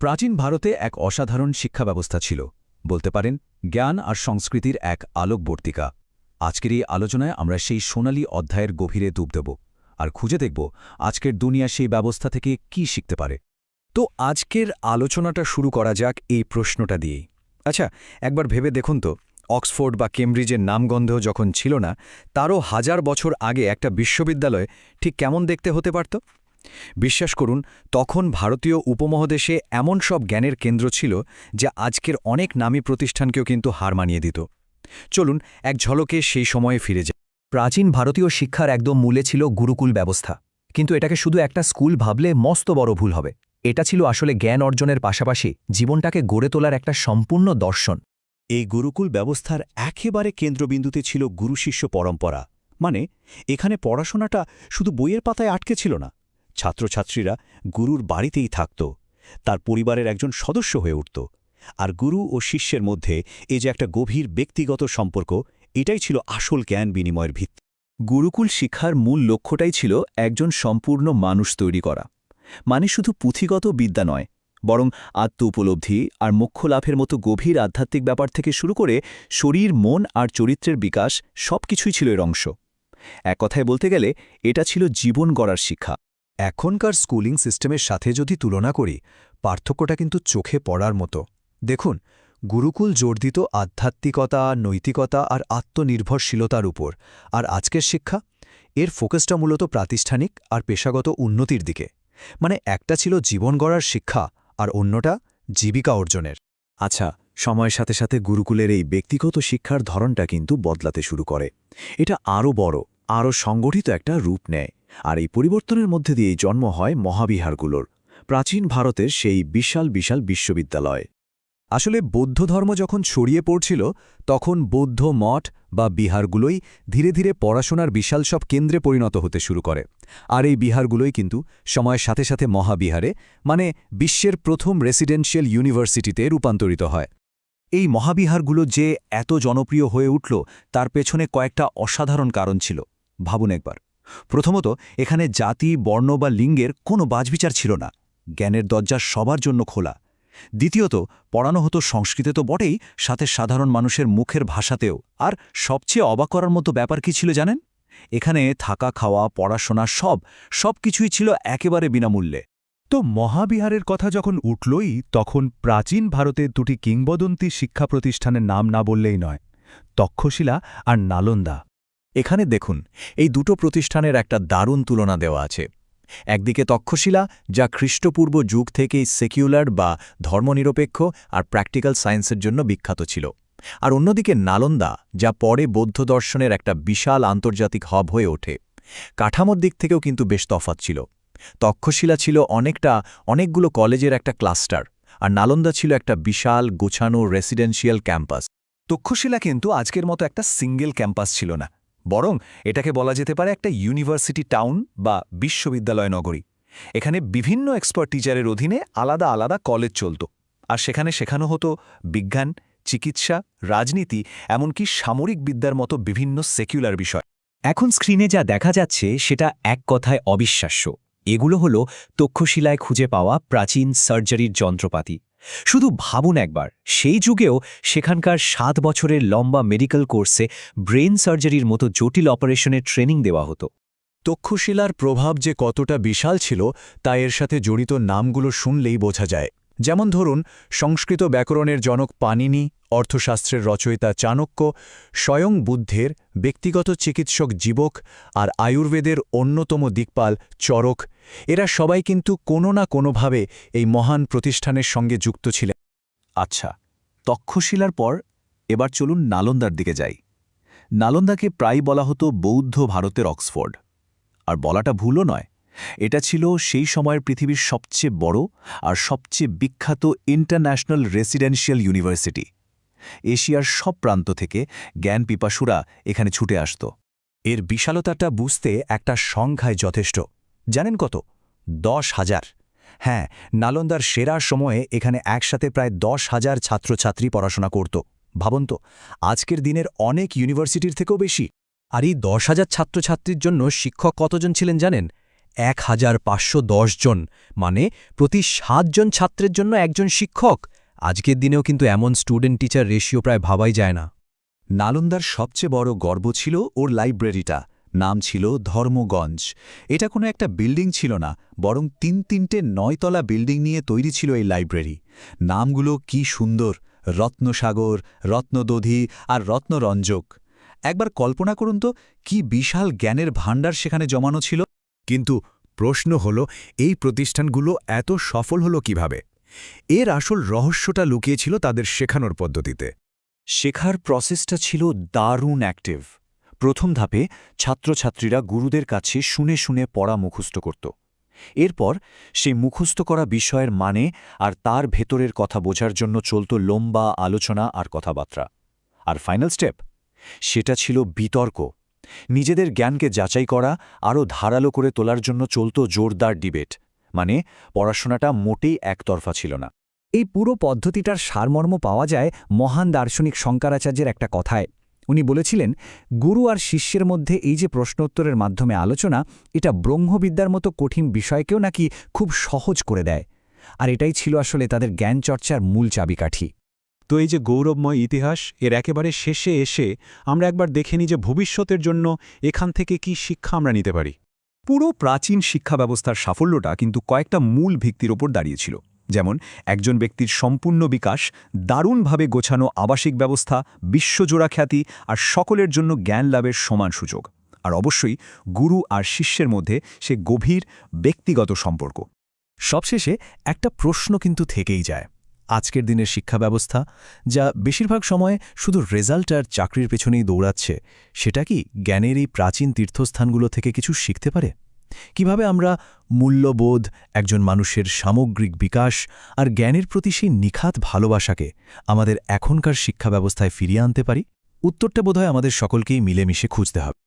প্রাচীন ভারতে এক অসাধারণ শিক্ষা ব্যবস্থা ছিল, বলতে পারেন জ্ঞান আর সংস্কৃতির এক আলোকবর্তিকা। আজকের এই আলোচনায় আমরা সেই সোনালী অধ্যায়ের গভীরে ডুব দেব আর খুঁজে দেখব আজকের দুনিয়া সেই ব্যবস্থা থেকে কি শিখতে পারে। তো আজকের আলোচনাটা শুরু করা যাক এই প্রশ্নটা দিয়েই। আচ্ছা, একবার ভেবে দেখুন তো, অক্সফোর্ড বা কেমব্রিজের নামগন্ধ যখন ছিল না, তারও হাজার বছর আগে একটা বিশ্ববিদ্যালয় ঠিক কেমন দেখতে হতে পারত? বিশ্বাস করুন, তখন ভারতীয় উপমহাদেশে এমন সব জ্ঞানের কেন্দ্র ছিল যা আজকের অনেক নামী প্রতিষ্ঠানকেও কিন্তু হার মানিয়ে দিত। চলুন এক ঝলকে সেই সময়ে ফিরে যাই। প্রাচীন ভারতীয় শিক্ষার একদম মূলে ছিল গুরুকুল ব্যবস্থা, কিন্তু এটাকে শুধু একটা স্কুল ভাবলে মস্ত বড় ভুল হবে। এটা ছিল আসলে জ্ঞান অর্জনের পাশাপাশি জীবনটাকে গড়ে তোলার একটা সম্পূর্ণ দর্শন। এই গুরুকুল ব্যবস্থার একেবারে কেন্দ্রবিন্দুতে ছিল গুরুশিষ্য পরম্পরা। মানে এখানে পড়াশোনাটা শুধু বইয়ের পাতায় আটকে ছিল না, ছাত্রছাত্রীরা গুরুর বাড়িতেই থাকত, তার পরিবারের একজন সদস্য হয়ে উঠত। আর গুরু ও শিষ্যের মধ্যে এই যে একটা গভীর ব্যক্তিগত সম্পর্ক, এটাই ছিল আসল জ্ঞান বিনিময়ের ভিত্তি। গুরুকুল শিক্ষার মূল লক্ষ্যটাই ছিল একজন সম্পূর্ণ মানুষ তৈরি করা। মানে শুধু পুঁথিগত বিদ্যা নয়, বরং আত্ম উপলব্ধি আর মোক্ষ লাভের মতো গভীর আধ্যাত্মিক ব্যাপার থেকে শুরু করে শরীর, মন আর চরিত্রের বিকাশ সবকিছুই ছিল এর অংশ। এক কথায় বলতে গেলে এটা ছিল জীবন গড়ার শিক্ষা। এখনকার স্কুলিং সিস্টেমের সাথে যদি তুলনা করি, পার্থক্যটা কিন্তু চোখে পড়ার মতো। দেখুন, গুরুকুল জোর দিত আধ্যাত্মিকতা, নৈতিকতা আর আত্মনির্ভরশীলতার উপর, আর আজকের শিক্ষা, এর ফোকাসটা মূলত প্রাতিষ্ঠানিক আর পেশাগত উন্নতির দিকে। মানে একটা ছিল জীবন গড়ার শিক্ষা আর অন্যটা জীবিকা অর্জনের। আচ্ছা, সময়ের সাথে সাথে গুরুকুলের এই ব্যক্তিগত শিক্ষার ধরনটা কিন্তু বদলাতে শুরু করে। এটা আরও বড়, আরও সংগঠিত একটা রূপ নেয়। আর এই পরিবর্তনের মধ্যে দিয়েই জন্ম হয় মহাবিহারগুলোর, প্রাচীন ভারতের সেই বিশাল বিশাল বিশ্ববিদ্যালয়। আসলে বৌদ্ধ ধর্ম যখন ছড়িয়ে পড়ছিল, তখন বৌদ্ধ মঠ বা বিহারগুলোই ধীরে ধীরে পড়াশোনার বিশাল সব কেন্দ্রে পরিণত হতে শুরু করে। আর এই বিহারগুলোই কিন্তু সময়ের সাথে সাথে মহাবিহারে, মানে বিশ্বের প্রথম রেসিডেন্সিয়াল ইউনিভার্সিটিতে রূপান্তরিত হয়। এই মহাবিহারগুলো যে এত জনপ্রিয় হয়ে উঠল, তার পেছনে কয়েকটা অসাধারণ কারণ ছিল। ভাবুন একবার। প্রথমত, এখানে জাতি, বর্ণ বা লিঙ্গের কোনো বাছবিচার ছিল না। জ্ঞানের দরজা সবার জন্য খোলা। দ্বিতীয়ত, পড়ানো হতো সংস্কৃতে তো বটেই, সাথে সাধারণ মানুষের মুখের ভাষাতেও। আর সবচেয়ে অবাক করার মতো ব্যাপার কি ছিল জানেন? এখানে থাকা, খাওয়া, পড়াশোনা সবকিছুই ছিল একেবারে বিনামূল্যে। তো মহাবিহারের কথা যখন উঠলই, তখন প্রাচীন ভারতের দুটি কিংবদন্তি শিক্ষা প্রতিষ্ঠানের নাম না বললেই নয়: তক্ষশিলা আর নালন্দা। এখানে দেখুন, এই দুটো প্রতিষ্ঠানের একটা দারুণ তুলনা দেওয়া আছে। একদিকে তক্ষশিলা, যা খ্রিস্টপূর্ব যুগ থেকেই সেকুলার বা ধর্মনিরপেক্ষ আর প্র্যাকটিক্যাল সায়েন্সের জন্য বিখ্যাত ছিল। আর অন্যদিকে নালন্দা, যা পরে বৌদ্ধ দর্শনের একটা বিশাল আন্তর্জাতিক হব হয়ে ওঠে। কাঠামোর দিক থেকেও কিন্তু বেশ তফাৎ ছিল। তক্ষশিলা ছিল অনেকগুলো কলেজের একটা ক্লাস্টার, আর নালন্দা ছিল একটা বিশাল গোছানো রেসিডেন্সিয়াল ক্যাম্পাস। তক্ষশিলা কিন্তু আজকের মতো একটা সিঙ্গেল ক্যাম্পাস ছিল না, বরং এটাকে বলা যেতে পারে একটা ইউনিভার্সিটি টাউন বা বিশ্ববিদ্যালয় নগরী। এখানে বিভিন্ন এক্সপার্ট টিচারের অধীনে আলাদা আলাদা কলেজ চলত, আর সেখানে শেখানো হতো বিজ্ঞান, চিকিৎসা, রাজনীতি, এমনকি সামরিক বিদ্যার মতো বিভিন্ন সেকুলার বিষয়। এখন স্ক্রিনে যা দেখা যাচ্ছে সেটা এক কথায় অবিশ্বাস্য। এগুলো হলো তক্ষশিলায় খুঁজে পাওয়া প্রাচীন সার্জারির যন্ত্রপাতি। শুধু ভাবুন একবার, সেই যুগেও সেখানকার 7 বছরের লম্বা মেডিকেল কোর্সে ব্রেন সার্জারির মতো জটিল অপারেশনের ট্রেনিং দেওয়া হতো। তক্ষশিলার প্রভাব যে কতটা বিশাল ছিল, তা এর সাথে জড়িত নামগুলো শুনলেই বোঝা যায়। যেমন ধরুন, সংস্কৃত ব্যাকরণের জনক পাণিনি, অর্থশাস্ত্রের রচয়িতা চাণক্য, স্বয়ং বুদ্ধের ব্যক্তিগত চিকিৎসক জীবক, আর আয়ুর্বেদের অন্যতম দিকপাল চরক, এরা সবাই কিন্তু কোনো না কোনোভাবে এই মহান প্রতিষ্ঠানের সঙ্গে যুক্ত ছিলেন। আচ্ছা, তক্ষশিলার পর এবার চলুন নালন্দার দিকে যাই। নালন্দাকে প্রায় বলা হতো বৌদ্ধ ভারতের অক্সফোর্ড। আর বলাটা ভুলও নয়, এটা ছিল সেই সময়ের পৃথিবীর সবচেয়ে বড় আর সবচেয়ে বিখ্যাত ইন্টারন্যাশনাল রেসিডেন্সিয়াল ইউনিভার্সিটি। এশিয়ার সব প্রান্ত থেকে জ্ঞান পিপাসুরা এখানে ছুটে আসত। এর বিশালতাটা বুঝতে একটা সংখ্যায় যথেষ্ট। জানেন কত? 10,000। হ্যাঁ, নালন্দার সেরার সময়ে এখানে একসাথে প্রায় 10,000 ছাত্রছাত্রী পড়াশোনা করত। ভাবুন তো, আজকের দিনের অনেক ইউনিভার্সিটির থেকেও বেশি। আর এই 10,000 ছাত্রছাত্রীর জন্য শিক্ষক কতজন ছিলেন জানেন? 1510 জন, মানে প্রতি 7 জন ছাত্রের জন্য একজন শিক্ষক। আজকের দিনেও কিন্তু এমন স্টুডেন্ট টিচার রেশিও প্রায় ভাবাই যায় না। নালন্দার সবচেয়ে বড় গর্ব ছিল ওর লাইব্রেরিটা। নাম ছিল ধর্মগঞ্জ। এটা কোনো একটা বিল্ডিং ছিল না, বরং 3-3টে 9তলা বিল্ডিং নিয়ে তৈরি ছিল এই লাইব্রেরি। নামগুলো কি সুন্দর! রত্নসাগর, রত্নদধি আর রত্নরঞ্জক। একবার কল্পনা করুন তো, কি বিশাল জ্ঞানের ভাণ্ডার সেখানে জমানো ছিল। কিন্তু প্রশ্ন হল, এই প্রতিষ্ঠানগুলো এত সফল হলো কিভাবে? এর আসল রহস্যটা লুকিয়েছিল তাদের শেখানোর পদ্ধতিতে। শেখার প্রসেসটা ছিল দারুণ অ্যাক্টিভ। প্রথম ধাপে ছাত্রছাত্রীরা গুরুদের কাছে শুনে শুনে পড়া মুখস্থ করত। এরপর সেই মুখস্থ করা বিষয়ের মানে আর তার ভেতরের কথা বোঝার জন্য চলত লম্বা আলোচনা আর কথাবার্তা। আর ফাইনাল স্টেপ, সেটা ছিল বিতর্ক। নিজেদের জ্ঞানকে যাচাই করা, আরও ধারালো করে তোলার জন্য চলত জোরদার ডিবেট। মানে পড়াশোনাটা মোটেই একতরফা ছিল না। এই পুরো পদ্ধতিটার সারমর্ম পাওয়া যায় মহান দার্শনিক শঙ্করাচার্যের একটা কথায়। উনি বলেছিলেন, গুরু আর শিষ্যের মধ্যে এই যে প্রশ্নোত্তরের মাধ্যমে আলোচনা, এটা ব্রহ্মবিদ্যার মতো কঠিন বিষয়কেও নাকি খুব সহজ করে দেয়। আর এটাই ছিল আসলে তাদের জ্ঞানচর্চার মূল চাবিকাঠি। তো এই যে গৌরবময় ইতিহাস, এর একেবারে শেষে এসে আমরা একবার দেখে নিই যে ভবিষ্যতের জন্য এখান থেকে কি শিক্ষা আমরা নিতে পারি। পুরো প্রাচীন শিক্ষা ব্যবস্থার সাফল্যটা কিন্তু কয়েকটা মূল ভিত্তির ওপর দাঁড়িয়েছিল। যেমন একজন ব্যক্তির সম্পূর্ণ বিকাশ, দারুণভাবে গোছানো আবাসিক ব্যবস্থা, বিশ্বজোড়া খ্যাতি আর সকলের জন্য জ্ঞান লাভের সমান সুযোগ। আর অবশ্যই গুরু আর শিষ্যের মধ্যে সে গভীর ব্যক্তিগত সম্পর্ক। সবশেষে একটা প্রশ্ন কিন্তু থেকেই যায়। আজকের দিনের শিক্ষা ব্যবস্থা, যা বেশিরভাগ সময় শুধু রেজাল্ট আর চাকরির পেছনেই দৌড়াচ্ছে, সেটা কি জ্ঞানের এই প্রাচীন তীর্থস্থানগুলো থেকে কিছু শিখতে পারে? কিভাবে আমরা মূল্যবোধ, একজন মানুষের সামগ্রিক বিকাশ আর জ্ঞানের প্রতি সেই নিখাত ভালোবাসাকে আমাদের এখনকার শিক্ষা ব্যবস্থায় ফিরিয়ে আনতে পারি? উত্তরটা বোধহয় আমাদের সকলকেই মিলেমিশে খুঁজতে হবে।